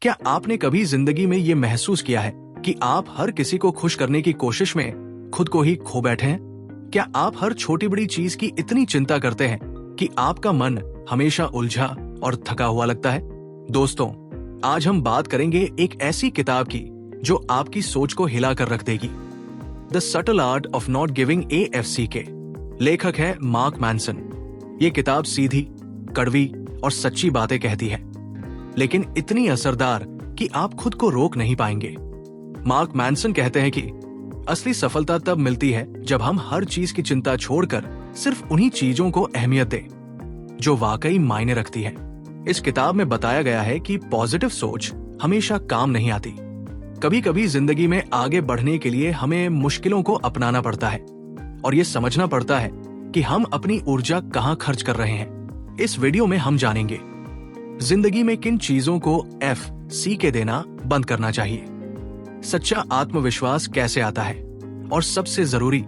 क्या आपने कभी जिंदगी में ये महसूस किया है कि आप हर किसी को खुश करने की कोशिश में खुद को ही खो बैठे हैं? क्या आप हर छोटी बड़ी चीज की इतनी चिंता करते हैं कि आपका मन हमेशा उलझा और थका हुआ लगता है? दोस्तों, आज हम बात करेंगे एक ऐसी किताब की जो आपकी सोच को हिला कर रख देगी। The subtle art of not giving AFCK। लेखक है मार्क मैनसन। ये किताब सीधी, कड़वी और सच्ची बातें कहती है, लेकिन इतनी असरदार कि आप खुद को रोक नहीं पाएंगे। मार्क मैनसन कहते हैं कि असली सफलता तब मिलती है जब हम हर चीज की चिंता छोड़कर सिर्फ उन्हीं चीजों को अहमियत दें जो वाकई मायने रखती है। इस किताब में बताया गया है कि पॉजिटिव सोच हमेशा काम नहीं आती। कभी कभी जिंदगी में आगे बढ़ने के लिए हमें मुश्किलों को अपनाना पड़ता है और ये समझना पड़ता है कि हम अपनी ऊर्जा कहाँ खर्च कर रहे हैं। इस वीडियो में हम जानेंगे जिंदगी में किन चीजों को FC देना बंद करना चाहिए, सच्चा आत्मविश्वास कैसे आता है और सबसे जरूरी,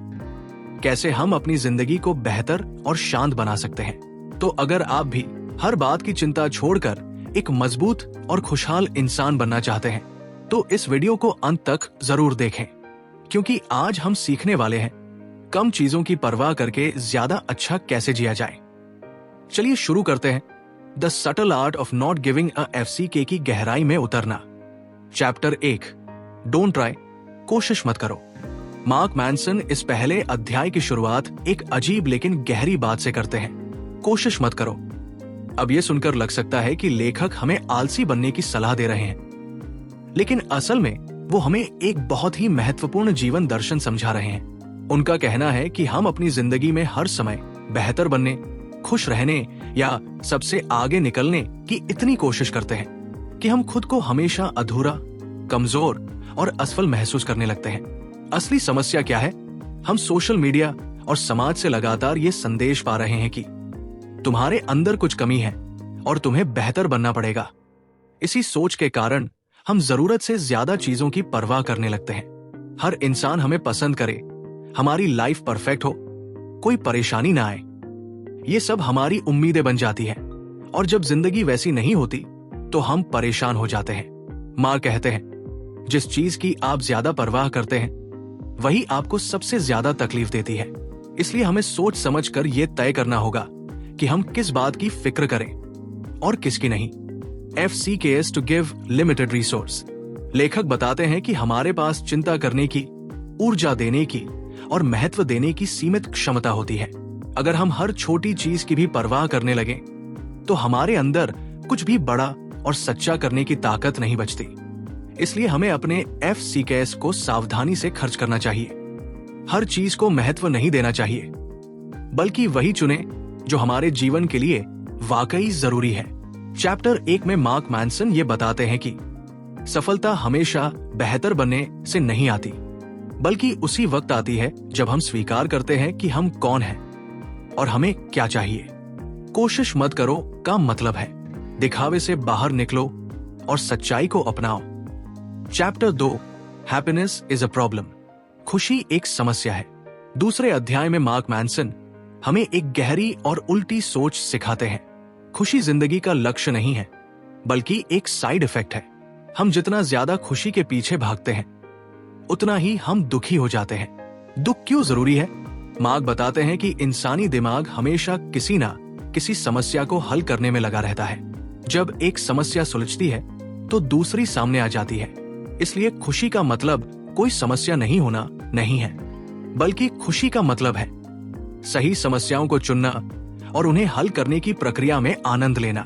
कैसे हम अपनी जिंदगी को बेहतर और शांत बना सकते हैं। तो अगर आप भी हर बात की चिंता छोड़कर एक मजबूत और खुशहाल इंसान बनना चाहते हैं तो इस वीडियो को अंत तक जरूर देखें, क्योंकि आज हम सीखने वाले हैं कम चीजों की परवाह करके ज्यादा अच्छा कैसे जिया जाए। चलिए शुरू करते हैं the subtle art of not giving AFCK की गहराई में उतरना। चैप्टर 1, डोंट ट्राई, कोशिश मत करो। मार्क मैनसन इस पहले अध्याय की शुरुआत एक अजीब लेकिन गहरी बात से करते हैं, कोशिश मत करो। अब यह सुनकर लग सकता है कि लेखक हमें आलसी बनने की सलाह दे रहे हैं, लेकिन असल में वो हमें एक बहुत ही महत्वपूर्ण जीवन दर्शन समझा रहे हैं। उनका कहना है कि हम अपनी जिंदगी में हर समय बेहतर बनने, खुश रहने या सबसे आगे निकलने की इतनी कोशिश करते हैं कि हम खुद को हमेशा अधूरा, कमजोर और असफल महसूस करने लगते हैं। असली समस्या क्या है? हम सोशल मीडिया और समाज से लगातार ये संदेश पा रहे हैं कि तुम्हारे अंदर कुछ कमी है और तुम्हें बेहतर बनना पड़ेगा। इसी सोच के कारण हम जरूरत से ज्यादा चीजों की परवाह करने लगते हैं। हर इंसान हमें पसंद करे, हमारी लाइफ परफेक्ट हो, कोई परेशानी ना आए, ये सब हमारी उम्मीदें बन जाती हैं। और जब जिंदगी वैसी नहीं होती तो हम परेशान हो जाते हैं। माँ कहते हैं, जिस चीज की आप ज्यादा परवाह करते हैं वही आपको सबसे ज्यादा तकलीफ देती है। इसलिए हमें सोच समझ कर यह तय करना होगा कि हम किस बात की फिक्र करें और किसकी नहीं। FCK to give limited resource. लेखक बताते हैं कि हमारे पास चिंता करने की, ऊर्जा देने की और महत्व देने की सीमित क्षमता होती है। अगर हम हर छोटी चीज की भी परवाह करने लगे तो हमारे अंदर कुछ भी बड़ा और सच्चा करने की ताकत नहीं बचती। इसलिए हमें अपने FCK को सावधानी से खर्च करना चाहिए। हर चीज को महत्व नहीं देना चाहिए, बल्कि वही चुने जो हमारे जीवन के लिए वाकई जरूरी है। चैप्टर 1 में मार्क मैनसन ये बताते हैं कि सफलता हमेशा बेहतर बनने से नहीं आती, बल्कि उसी वक्त आती है जब हम स्वीकार करते हैं कि हम कौन हैं और हमें क्या चाहिए। कोशिश मत करो का मतलब है दिखावे से बाहर निकलो और सच्चाई को अपनाओ। Chapter 2, happiness is a problem. खुशी एक समस्या है। दूसरे अध्याय में मार्क मैनसन हमें एक गहरी और उल्टी सोच सिखाते हैं। खुशी जिंदगी का लक्ष्य नहीं है, बल्कि एक साइड इफेक्ट है। हम जितना ज्यादा खुशी के पीछे भागते हैं उतना ही हम दुखी हो जाते हैं। दुख क्यों जरूरी है? मार्क बताते हैं कि इंसानी दिमाग हमेशा किसी ना किसी समस्या को हल करने में लगा रहता है। जब एक समस्या सुलझती है तो दूसरी सामने आ जाती है। इसलिए खुशी का मतलब कोई समस्या नहीं होना नहीं है, बल्कि खुशी का मतलब है सही समस्याओं को चुनना और उन्हें हल करने की प्रक्रिया में आनंद लेना।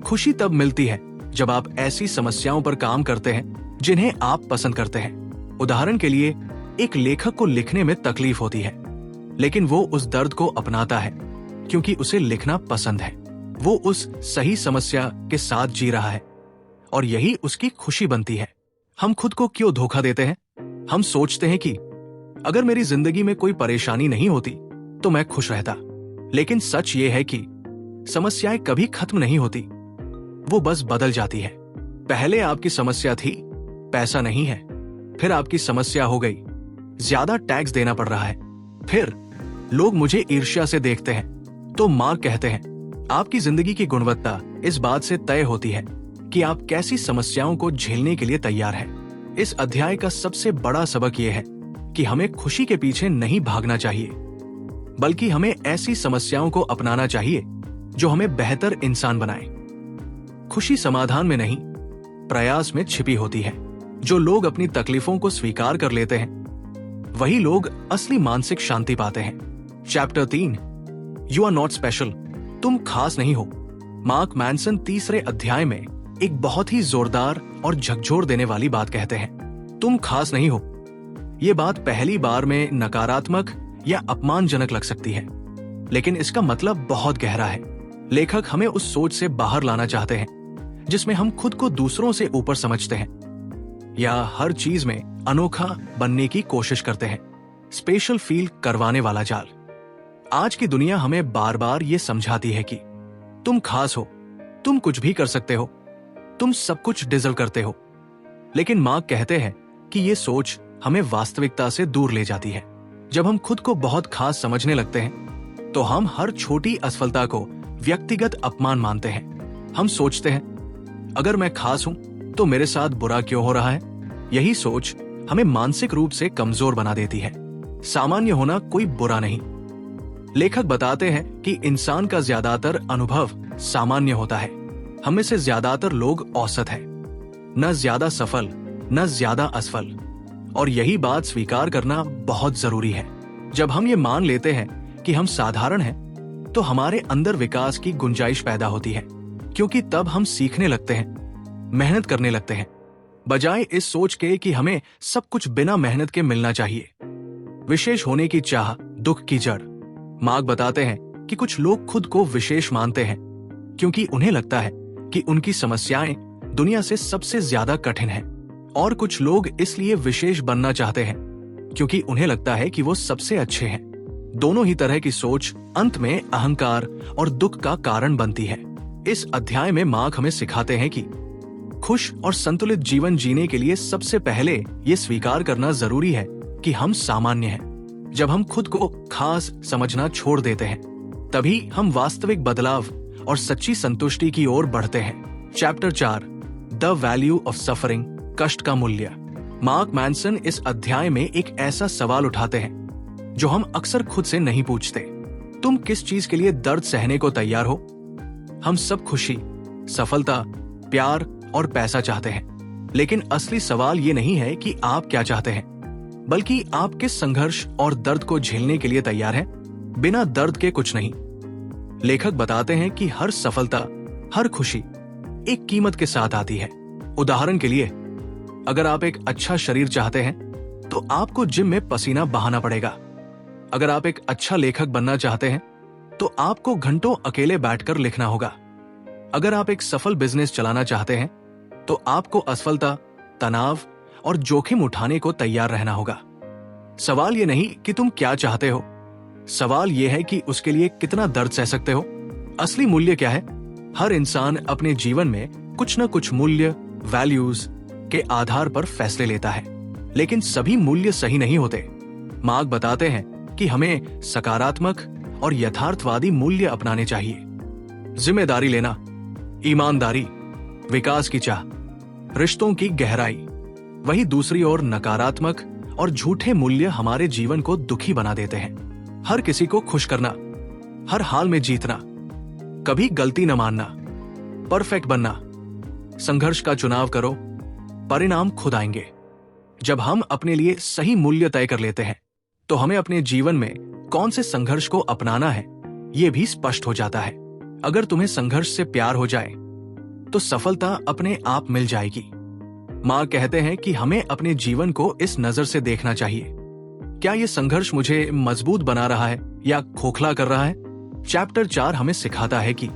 खुशी तब मिलती है जब आप ऐसी समस्याओं पर काम करते हैं जिन्हें आप पसंद करते हैं। उदाहरण के लिए, एक लेखक को लिखने में तकलीफ होती है, लेकिन वो उस दर्द को अपनाता है क्योंकि उसे लिखना पसंद है। वो उस सही समस्या के साथ जी रहा है और यही उसकी खुशी बनती है। हम खुद को क्यों धोखा देते हैं? हम सोचते हैं कि अगर मेरी जिंदगी में कोई परेशानी नहीं होती तो मैं खुश रहता, लेकिन सच ये है कि समस्याएं कभी खत्म नहीं होती, वो बस बदल जाती है। पहले आपकी समस्या थी पैसा नहीं है, फिर आपकी समस्या हो गई ज्यादा टैक्स देना पड़ रहा है, फिर लोग मुझे ईर्ष्या से देखते हैं। तो मार्क कहते हैं, आपकी जिंदगी की गुणवत्ता इस बात से तय होती है कि आप कैसी समस्याओं को झेलने के लिए तैयार हैं। इस अध्याय का सबसे बड़ा सबक यह है कि हमें खुशी के पीछे नहीं भागना चाहिए, बल्कि हमें ऐसी समस्याओं को अपनाना चाहिए जो हमें बेहतर इंसान बनाए। खुशी समाधान में नहीं, प्रयास में छिपी होती है। जो लोग अपनी तकलीफों को स्वीकार कर लेते हैं, वही लोग असली मानसिक शांति पाते हैं। Chapter 3, you are not special, तुम खास नहीं हो। मार्क मैनसन तीसरे अध्याय में एक बहुत ही जोरदार और झकझोर देने वाली बात कहते हैं, तुम खास नहीं हो। ये बात पहली बार में नकारात्मक या अपमानजनक लग सकती है, लेकिन इसका मतलब बहुत गहरा है। लेखक हमें उस सोच से बाहर लाना चाहते हैं जिसमें हम खुद को दूसरों से ऊपर समझते हैं या हर चीज में अनोखा बनने की कोशिश करते हैं। स्पेशल फील करवाने वाला जाल। आज की दुनिया हमें बार बार ये समझाती है कि तुम खास हो, तुम कुछ भी कर सकते हो, तुम सब कुछ डिजर्व करते हो। लेकिन मार्क कहते हैं कि ये सोच हमें वास्तविकता से दूर ले जाती है। जब हम खुद को बहुत खास समझने लगते हैं तो हम हर छोटी असफलता को व्यक्तिगत अपमान मानते हैं। हम सोचते हैं, अगर मैं खास हूं तो मेरे साथ बुरा क्यों हो रहा है। यही सोच हमें मानसिक रूप से कमजोर बना देती है। सामान्य होना कोई बुरा नहीं। लेखक बताते हैं कि इंसान का ज्यादातर अनुभव सामान्य होता है। हम में से ज्यादातर लोग औसत हैं, न ज्यादा सफल न ज्यादा असफल। और यही बात स्वीकार करना बहुत जरूरी है। जब हम ये मान लेते हैं कि हम साधारण हैं, तो हमारे अंदर विकास की गुंजाइश पैदा होती है, क्योंकि तब हम सीखने लगते हैं, मेहनत करने लगते हैं, बजाय इस सोच के कि हमें सब कुछ बिना मेहनत के मिलना चाहिए। विशेष होने की चाह दुख की जड़। मार्क बताते हैं कि कुछ लोग खुद को विशेष मानते हैं क्योंकि उन्हें लगता है कि उनकी समस्याएं दुनिया से सबसे ज्यादा कठिन हैं, और कुछ लोग इसलिए विशेष बनना चाहते हैं क्योंकि उन्हें लगता है कि वो सबसे अच्छे हैं। दोनों ही तरह की सोच अंत में अहंकार और दुख का कारण बनती है। इस अध्याय में मार्क हमें सिखाते हैं कि खुश और संतुलित जीवन जीने के लिए सबसे पहले ये स्वीकार करना जरूरी है कि हम सामान्य हैं। जब हम खुद को खास समझना छोड़ देते हैं, तभी हम वास्तविक बदलाव और सच्ची संतुष्टि की ओर बढ़ते हैं। Chapter 4, the value of suffering, कष्ट का मूल्य। मार्क मैनसन इस अध्याय में एक ऐसा सवाल उठाते हैं जो हम अक्सर खुद से नहीं पूछते। तुम किस चीज के लिए दर्द सहने को तैयार हो? हम सब खुशी, सफलता, प्यार और पैसा चाहते हैं, लेकिन असली सवाल ये नहीं है कि आप क्या चाहते हैं, बल्कि आप किस संघर्ष और दर्द को झेलने के लिए तैयार हैं। बिना दर्द के कुछ नहीं। लेखक बताते हैं कि हर सफलता, हर खुशी एक कीमत के साथ आती है। उदाहरण के लिए, अगर आप एक अच्छा शरीर चाहते हैं तो आपको जिम में पसीना बहाना पड़ेगा। अगर आप एक अच्छा लेखक बनना चाहते हैं तो आपको घंटों अकेले बैठकर लिखना होगा। अगर आप एक सफल बिजनेस चलाना चाहते हैं तो आपको असफलता, तनाव और जोखिम उठाने को तैयार रहना होगा। सवाल ये नहीं कि तुम क्या चाहते हो, सवाल ये है कि उसके लिए कितना दर्द सह सकते हो। असली मूल्य क्या है? हर इंसान अपने जीवन में कुछ न कुछ मूल्य, वैल्यूज के आधार पर फैसले लेता है, लेकिन सभी मूल्य सही नहीं होते। मार्क बताते हैं कि हमें सकारात्मक और यथार्थवादी मूल्य अपनाने चाहिए। जिम्मेदारी लेना, ईमानदारी, विकास की चाह, रिश्तों की गहराई। वही दूसरी ओर नकारात्मक और झूठे मूल्य हमारे जीवन को दुखी बना देते हैं। हर किसी को खुश करना, हर हाल में जीतना, कभी गलती न मानना, परफेक्ट बनना। संघर्ष का चुनाव करो, परिणाम खुद आएंगे। जब हम अपने लिए सही मूल्य तय कर लेते हैं तो हमें अपने जीवन में कौन से संघर्ष को अपनाना है ये भी स्पष्ट हो जाता है। अगर तुम्हें संघर्ष से प्यार हो जाए तो सफलता अपने आप मिल जाएगी। माँ कहते हैं कि हमें अपने जीवन को इस नजर से देखना चाहिए, क्या ये संघर्ष मुझे मजबूत बना रहा है या खोखला कर रहा है? चैप्टर 4 हमें सिखाता है कि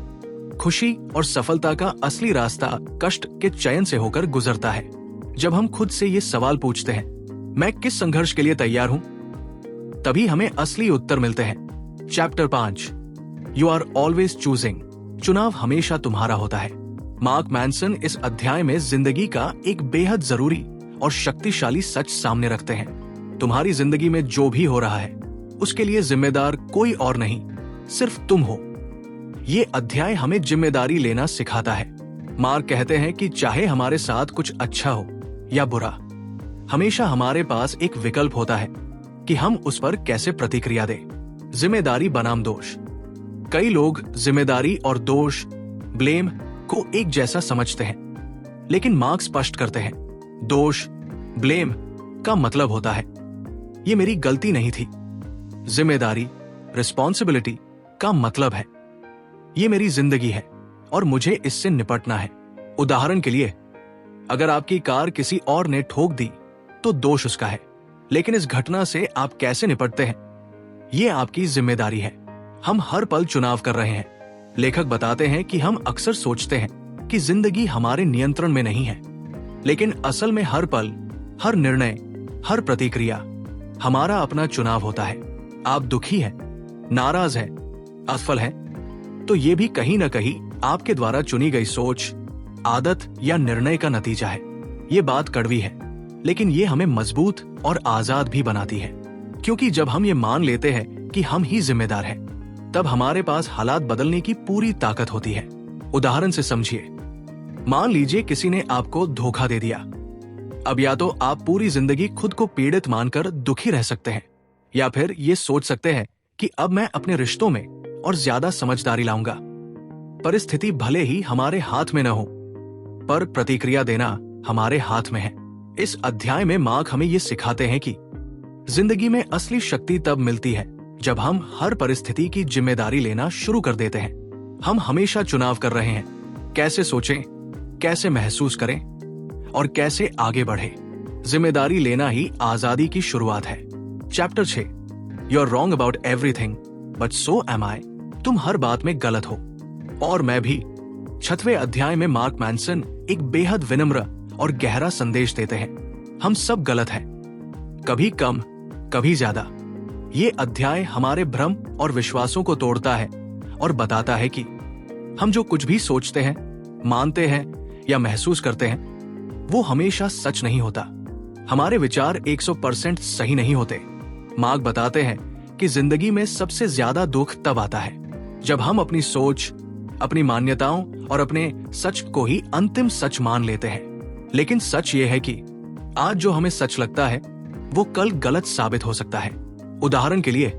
खुशी और सफलता का असली रास्ता कष्ट के चयन से होकर गुजरता है। जब हम खुद से ये सवाल पूछते हैं, मैं किस संघर्ष के लिए तैयार हूं, तभी हमें असली उत्तर मिलते हैं। Chapter 5, you are always choosing, चुनाव हमेशा तुम्हारा होता है। मार्क मैनसन इस अध्याय में जिंदगी का एक बेहद जरूरी और शक्तिशाली सच सामने रखते हैं। तुम्हारी जिंदगी में जो भी हो रहा है उसके लिए जिम्मेदार कोई और नहीं, सिर्फ तुम हो। ये अध्याय हमें जिम्मेदारी लेना सिखाता है। मार्क कहते हैं कि चाहे हमारे साथ कुछ अच्छा हो या बुरा, हमेशा हमारे पास एक विकल्प होता है कि हम उस पर कैसे प्रतिक्रिया दें। जिम्मेदारी बनाम दोष। कई लोग जिम्मेदारी और दोष, ब्लेम को एक जैसा समझते हैं, लेकिन मार्क स्पष्ट करते हैं, दोष, ब्लेम का मतलब होता है ये मेरी गलती नहीं थी। जिम्मेदारी, रिस्पॉन्सिबिलिटी का मतलब है ये मेरी जिंदगी है और मुझे इससे निपटना है। उदाहरण के लिए, अगर आपकी कार किसी और ने ठोक दी तो दोष उसका है, लेकिन इस घटना से आप कैसे निपटते हैं ये आपकी जिम्मेदारी है। हम हर पल चुनाव कर रहे हैं। लेखक बताते हैं कि हम अक्सर सोचते हैं कि जिंदगी हमारे नियंत्रण में नहीं है, लेकिन असल में हर पल, हर निर्णय, हर प्रतिक्रिया हमारा अपना चुनाव होता है। आप दुखी हैं, नाराज हैं, असफल हैं, तो ये भी कहीं ना कहीं आपके द्वारा चुनी गई सोच, आदत या निर्णय का नतीजा है। ये बात कड़वी है, लेकिन ये हमें मजबूत और आजाद भी बनाती है, क्योंकि जब हम ये मान लेते हैं कि हम ही जिम्मेदार हैं, तब हमारे पास हालात बदलने की पूरी ताकत होती है। उदाहरण से समझिए, मान लीजिए किसी ने आपको धोखा दे दिया। अब या तो आप पूरी जिंदगी खुद को पीड़ित मानकर दुखी रह सकते हैं, या फिर ये सोच सकते हैं कि अब मैं अपने रिश्तों में और ज्यादा समझदारी लाऊंगा। परिस्थिति भले ही हमारे हाथ में न हो, पर प्रतिक्रिया देना हमारे हाथ में है। इस अध्याय में मार्क हमें ये सिखाते हैं कि जिंदगी में असली शक्ति तब मिलती है जब हम हर परिस्थिति की जिम्मेदारी लेना शुरू कर देते हैं। हम हमेशा चुनाव कर रहे हैं, कैसे सोचें, कैसे महसूस करें और कैसे आगे बढ़े। जिम्मेदारी लेना ही आजादी की शुरुआत है। Chapter 6, you are wrong about everything but so am I. तुम हर बात में गलत हो और मैं भी। 6वें अध्याय में मार्क मैनसन एक बेहद विनम्र और गहरा संदेश देते हैं। हम सब गलत हैं, कभी कम, कभी ज्यादा। ये अध्याय हमारे भ्रम और विश्वासों को तोड़ता है और बताता है कि हम जो कुछ भी सोचते हैं, मानते हैं या महसूस करते हैं, वो हमेशा सच नहीं होता। हमारे विचार 100% सही नहीं होते। मार्क बताते हैं कि जिंदगी में सबसे ज्यादा दुख तब आता है जब हम अपनी सोच, अपनी मान्यताओं और अपने सच को ही अंतिम सच मान लेते हैं। लेकिन सच ये है कि आज जो हमें सच लगता है वो कल गलत साबित हो सकता है। उदाहरण के लिए,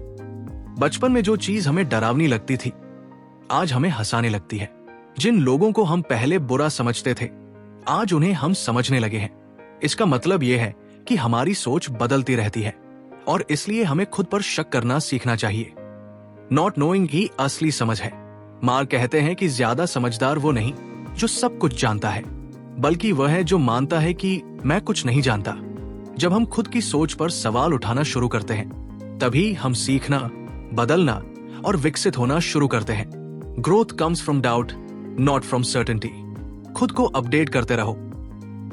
बचपन में जो चीज हमें डरावनी लगती थी, आज हमें हंसाने लगती है। जिन लोगों को हम पहले बुरा समझते थे, आज उन्हें हम समझने लगे हैं। इसका मतलब यह है कि हमारी सोच बदलती रहती है और इसलिए हमें खुद पर शक करना सीखना चाहिए। नॉट नोइंग ही असली समझ है। मार्क कहते हैं कि ज्यादा समझदार वो नहीं जो सब कुछ जानता है, बल्कि वह है जो मानता है कि मैं कुछ नहीं जानता। जब हम खुद की सोच पर सवाल उठाना शुरू करते हैं, तभी हम सीखना, बदलना और विकसित होना शुरू करते हैं। Growth comes from doubt, not from certainty. खुद को अपडेट करते रहो।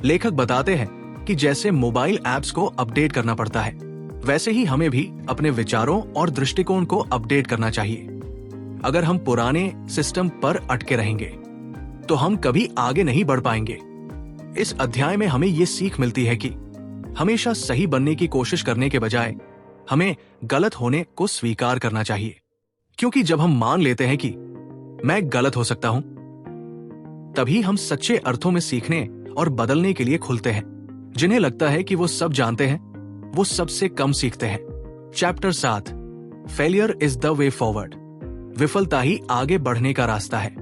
लेखक बताते हैं कि जैसे मोबाइल ऐप्स को अपडेट करना पड़ता है, वैसे ही हमें भी अपने विचारों और दृष्टिकोण को अपडेट करना चाहिए। अगर हम पुराने सिस्टम पर अटके रहेंगे तो हम कभी आगे नहीं बढ़ पाएंगे। इस अध्याय में हमें ये सीख मिलती है कि हमेशा सही बनने की कोशिश करने के बजाय हमें गलत होने को स्वीकार करना चाहिए, क्योंकि जब हम मान लेते हैं कि मैं गलत हो सकता हूं, तभी हम सच्चे अर्थों में सीखने और बदलने के लिए खुलते हैं। जिन्हें लगता है कि वो सब जानते हैं, वो सबसे कम सीखते हैं। Chapter 7, failure is the way forward. विफलता ही आगे बढ़ने का रास्ता है।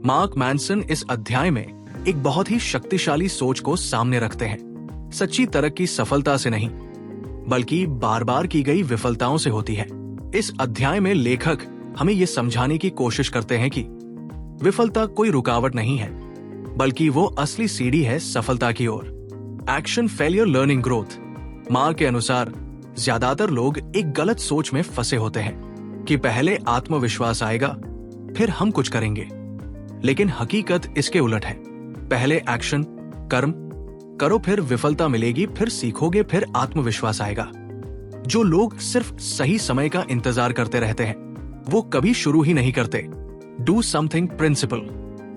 मार्क मैनसन इस अध्याय में एक बहुत ही शक्तिशाली सोच को सामने रखते हैं। सच्ची तरक्की सफलता से नहीं, बल्कि बार बार की गई विफलताओं से होती है। इस अध्याय में लेखक हमें ये समझाने की कोशिश करते हैं कि विफलता कोई रुकावट नहीं है, बल्कि वो असली सीढ़ी है सफलता की ओर। Action, failure, learning, growth. Mark के अनुसार ज्यादातर लोग एक गलत सोच में फंसे होते हैं कि पहले आत्मविश्वास आएगा, फिर हम कुछ करेंगे। लेकिन हकीकत इसके उलट है। पहले एक्शन, कर्म करो, फिर विफलता मिलेगी, फिर सीखोगे, फिर आत्मविश्वास आएगा। जो लोग सिर्फ सही समय का इंतजार करते रहते हैं, वो कभी शुरू ही नहीं करते। Do something principle.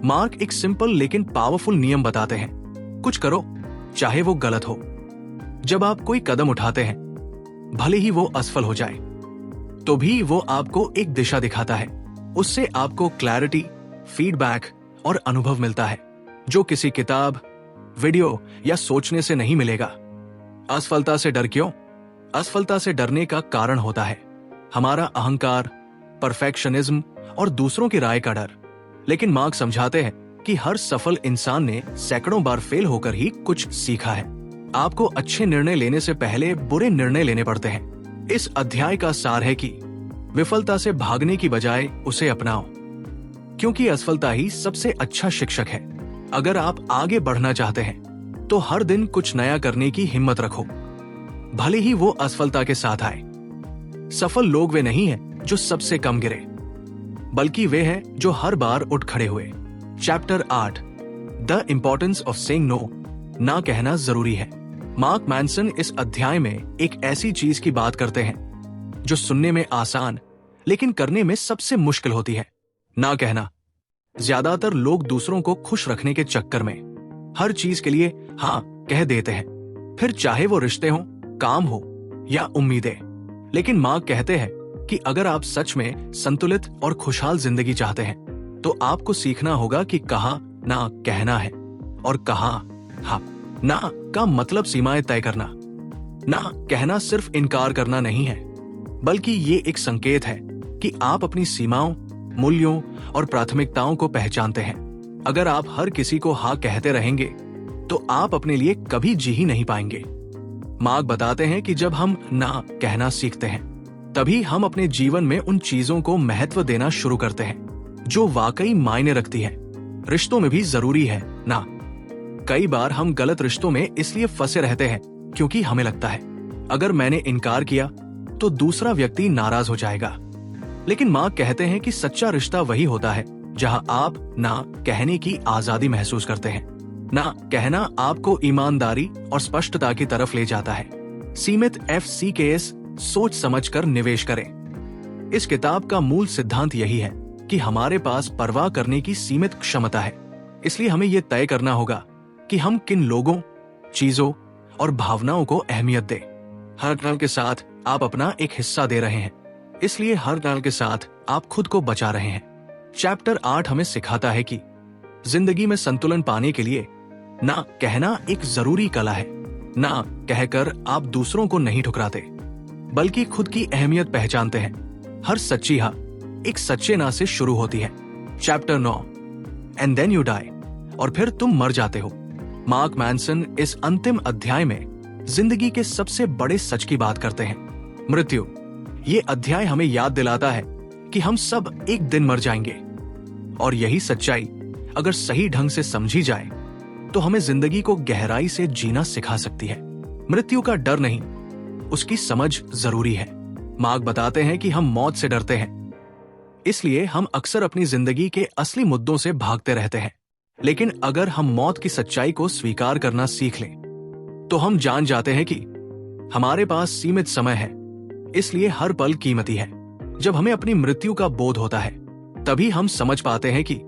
मार्क एक सिंपल लेकिन पावरफुल नियम बताते हैं। कुछ करो, चाहे वो गलत हो। जब आप कोई कदम उठाते हैं, भले ही वो असफल हो जाए, तो भी वो आपको एक दिशा दिखाता है। उससे आपको क्लैरिटी, फीडबैक और अनुभव मिलता है। जो किसी किताब, वीडियो या सोचने से नहीं मिलेगा। असफलता से डर क्यों? असफलता से डरने का कारण होता है हमारा अहंकार, परफेक्शनिज्म और दूसरों की राय का डर। लेकिन मार्क समझाते हैं कि हर सफल इंसान ने सैकड़ों बार फेल होकर ही कुछ सीखा है। आपको अच्छे निर्णय लेने से पहले बुरे निर्णय लेने पड़ते हैं। इस अध्याय का सार है कि विफलता से भागने की बजाय उसे अपनाओ, क्योंकि असफलता ही सबसे अच्छा शिक्षक है। अगर आप आगे बढ़ना चाहते हैं तो हर दिन कुछ नया करने की हिम्मत रखो, भले ही वो असफलता के साथ आए। सफल लोग वे नहीं हैं जो सबसे कम गिरे, बल्कि वे हैं जो हर बार उठ खड़े हुए। Chapter 8, the importance of saying no, ना कहना जरूरी है। मार्क मैनसन इस अध्याय में एक ऐसी चीज की बात करते हैं जो सुनने में आसान लेकिन करने में सबसे मुश्किल होती है, ना कहना। ज्यादातर लोग दूसरों को खुश रखने के चक्कर में हर चीज के लिए हाँ कह देते हैं, फिर चाहे वो रिश्ते हो, काम हो या उम्मीदें। लेकिन मार्क कहते हैं कि अगर आप सच में संतुलित और खुशहाल जिंदगी चाहते हैं तो आपको सीखना होगा कि कहाँ ना कहना है और कहाँ हाँ ना का मतलब सीमाएं तय करना। ना कहना सिर्फ इनकार करना नहीं है, बल्कि ये एक संकेत है कि आप अपनी सीमाओं, मूल्यों और प्राथमिकताओं को पहचानते हैं। अगर आप हर किसी को हाँ कहते रहेंगे तो आप अपने लिए कभी जी ही नहीं पाएंगे। मार्क बताते हैं कि जब हम ना कहना सीखते हैं तभी हम अपने जीवन में उन चीजों को महत्व देना शुरू करते हैं जो वाकई मायने रखती है। रिश्तों में भी जरूरी है ना। कई बार हम गलत रिश्तों में इसलिए फंसे रहते हैं क्योंकि हमें लगता है अगर मैंने इनकार किया तो दूसरा व्यक्ति नाराज हो जाएगा। लेकिन मार्क कहते हैं कि सच्चा रिश्ता वही होता है जहां आप ना कहने की आजादी महसूस करते हैं। ना कहना आपको ईमानदारी और स्पष्टता की तरफ ले जाता है। सीमित FCKS, सोच समझकर निवेश करें। इस किताब का मूल सिद्धांत यही है कि हमारे पास परवाह करने की सीमित क्षमता है, इसलिए हमें यह तय करना होगा कि हम किन लोगों, चीजों और भावनाओं को अहमियत दें। हर डाल के साथ आप अपना एक हिस्सा दे रहे हैं, इसलिए हर डाल के साथ आप खुद को बचा रहे हैं। चैप्टर 8 हमें सिखाता है कि जिंदगी में संतुलन पाने के लिए ना कहना एक जरूरी कला है। ना कहकर आप दूसरों को नहीं ठुकराते, बल्कि खुद की अहमियत पहचानते हैं। हर सच्ची हाँ एक सच्चे ना से शुरू होती है। Chapter 9, and then you die, और फिर तुम मर जाते हो। मार्क मैनसन इस अंतिम अध्याय में जिंदगी के सबसे बड़े सच की बात करते हैं, मृत्यु। ये अध्याय हमें याद दिलाता है कि हम सब एक दिन मर जाएंगे, और यही सच्चाई अगर सही ढंग से समझी जाए तो हमें जिंदगी को गहराई से जीना सिखा सकती है। मृत्यु का डर नहीं, उसकी समझ जरूरी है। मार्क बताते हैं कि हम मौत से डरते हैं, इसलिए हम अक्सर अपनी जिंदगी के असली मुद्दों से भागते रहते हैं। लेकिन अगर हम मौत की सच्चाई को स्वीकार करना सीख लें तो हम जान जाते हैं कि हमारे पास सीमित समय है, इसलिए हर पल कीमती है। जब हमें अपनी मृत्यु का बोध होता है तभी हम समझ पाते हैं कि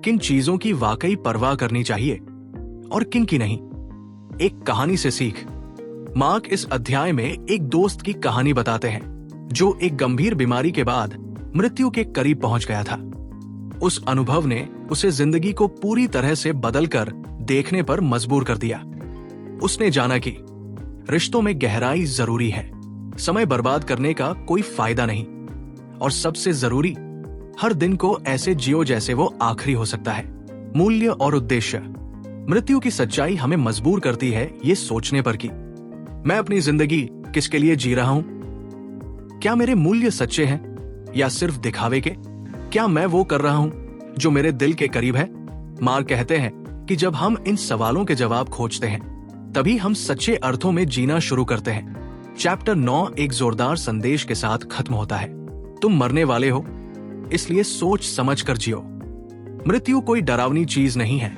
किन चीजों की वाकई परवाह करनी चाहिए और किन की नहीं। एक कहानी से सीख। मार्क इस अध्याय में एक दोस्त की कहानी बताते हैं जो एक गंभीर बीमारी के बाद मृत्यु के करीब पहुंच गया था। उस अनुभव ने उसे जिंदगी को पूरी तरह से बदलकर देखने पर मजबूर कर दिया। उसने जाना कि रिश्तों में गहराई जरूरी है, समय बर्बाद करने का कोई फायदा नहीं, और सबसे जरूरी, हर दिन को ऐसे जियो जैसे वो आखिरी हो सकता है। मूल्य और उद्देश्य। मृत्यु की सच्चाई हमें मजबूर करती है ये सोचने पर कि मैं अपनी जिंदगी किसके लिए जी रहा हूं? क्या मेरे मूल्य सच्चे हैं या सिर्फ दिखावे के? क्या मैं वो कर रहा हूं जो मेरे दिल के करीब है? मार्क कहते हैं कि जब हम इन सवालों के जवाब खोजते हैं तभी हम सच्चे अर्थों में जीना शुरू करते हैं। चैप्टर 9 एक जोरदार संदेश के साथ खत्म होता है, तुम मरने वाले हो, इसलिए सोच समझ कर जियो। मृत्यु कोई डरावनी चीज नहीं है,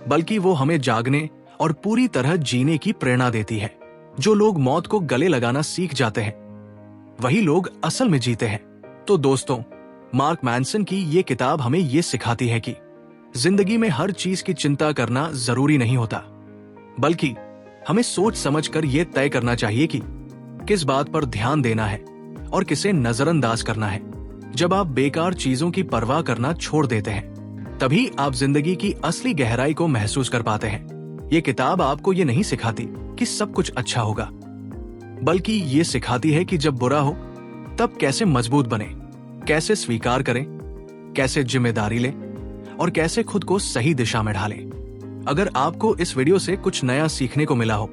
बल्कि वो हमें जागने और पूरी तरह जीने की प्रेरणा देती है। जो लोग मौत को गले लगाना सीख जाते हैं वही लोग असल में जीते हैं। तो दोस्तों, मार्क मैनसन की ये किताब हमें ये सिखाती है कि जिंदगी में हर चीज की चिंता करना जरूरी नहीं होता, बल्कि हमें सोच समझकर यह तय करना चाहिए कि किस बात पर ध्यान देना है और किसे नजरअंदाज करना है। जब आप बेकार चीजों की परवाह करना छोड़ देते हैं तभी आप जिंदगी की असली गहराई को महसूस कर पाते हैं। ये किताब आपको ये नहीं सिखाती कि सब कुछ अच्छा होगा, बल्कि ये सिखाती है कि जब बुरा हो तब कैसे मजबूत बने, कैसे स्वीकार करें, कैसे जिम्मेदारी लें और कैसे खुद को सही दिशा में ढालें। अगर आपको इस वीडियो से कुछ नया सीखने को मिला हो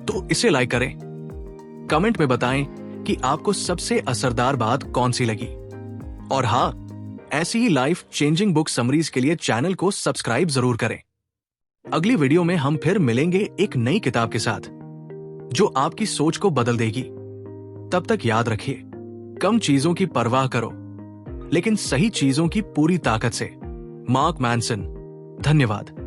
तो इसे लाइक करें, कमेंट में बताएं कि आपको सबसे असरदार बात कौन सी लगी। और हाँ, ऐसी ही लाइफ चेंजिंग बुक समरीज के लिए चैनल को सब्सक्राइब जरूर करें। अगली वीडियो में हम फिर मिलेंगे एक नई किताब के साथ जो आपकी सोच को बदल देगी। तब तक याद रखिए, कम चीजों की परवाह करो लेकिन सही चीजों की पूरी ताकत से। Mark Manson. धन्यवाद।